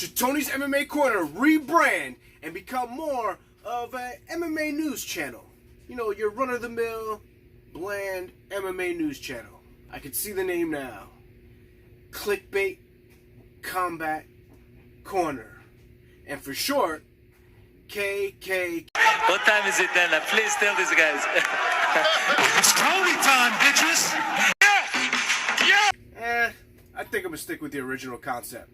Should Tony's MMA Corner rebrand and become more of an MMA news channel? You know, your run-of-the-mill, bland MMA news channel. I can see the name now. Clickbait Combat Corner. And for short, KK. What time is it then? Please tell these guys. It's Tony time, bitches! I think I'm gonna stick with the original concept.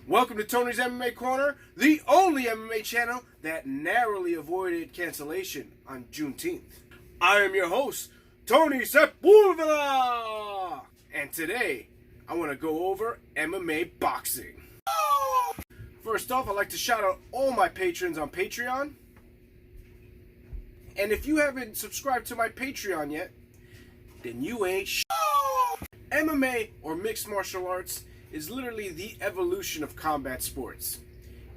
Welcome to Tony's MMA Corner, the only MMA channel that narrowly avoided cancellation on Juneteenth. I am your host, Tony Sepulveda! And today, I want to go over MMA boxing. First off, I'd like to shout out all my patrons on Patreon. And if you haven't subscribed to my Patreon yet, then you ain't MMA, or mixed martial arts, is literally the evolution of combat sports,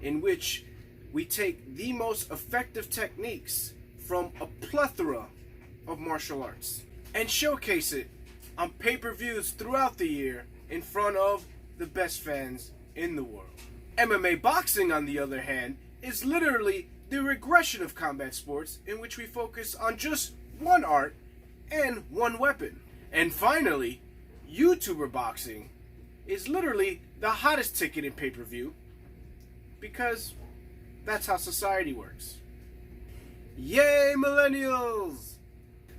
in which we take the most effective techniques from a plethora of martial arts and showcase it on pay-per-views throughout the year in front of the best fans in the world. MMA boxing, on the other hand, is literally the regression of combat sports, in which we focus on just one art and one weapon. And finally, YouTuber boxing is literally the hottest ticket in pay-per-view, because that's how society works. Yay, millennials!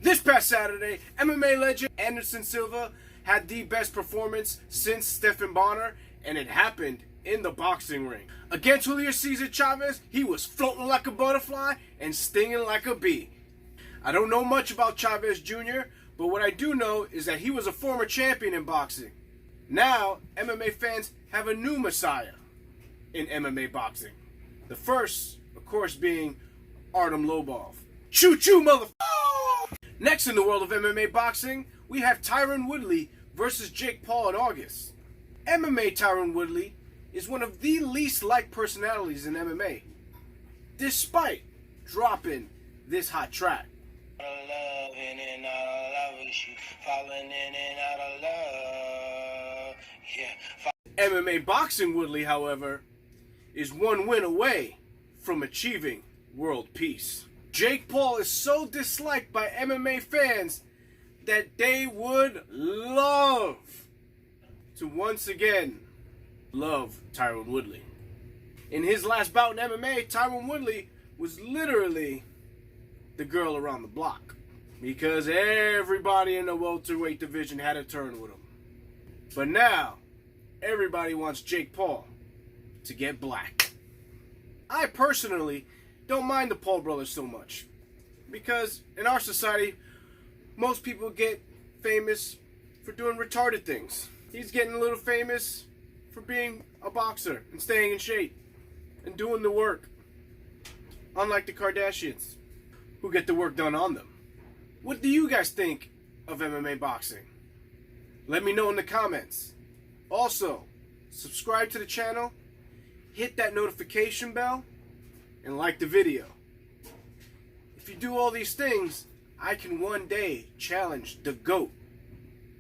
This past Saturday, MMA legend Anderson Silva had the best performance since Stephen Bonner, and it happened in the boxing ring. Against Julio Cesar Chavez, he was floating like a butterfly and stinging like a bee. I don't know much about Chavez Jr., but what I do know is that he was a former champion in boxing. Now, MMA fans have a new messiah in MMA boxing. The first, of course, being Artem Lobov. Choo-choo, motherfucker! Next in the world of MMA boxing, we have Tyron Woodley versus Jake Paul in August. MMA Tyron Woodley is one of the least liked personalities in MMA, despite dropping this hot track. MMA boxing Woodley, however, is one win away from achieving world peace. Jake Paul is so disliked by MMA fans that they would love to once again love Tyron Woodley. In his last bout in MMA, Tyron Woodley was literally the girl around the block, because everybody in the welterweight division had a turn with him. But now, everybody wants Jake Paul to get black. I personally don't mind the Paul brothers so much, because in our society, most people get famous for doing retarded things. He's getting a little famous for being a boxer and staying in shape and doing the work, unlike the Kardashians, who get the work done on them. What do you guys think of MMA boxing? Let me know in the comments. Also, subscribe to the channel, hit that notification bell, and like the video. If you do all these things, I can one day challenge the GOAT,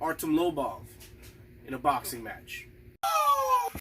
Artem Lobov, in a boxing match.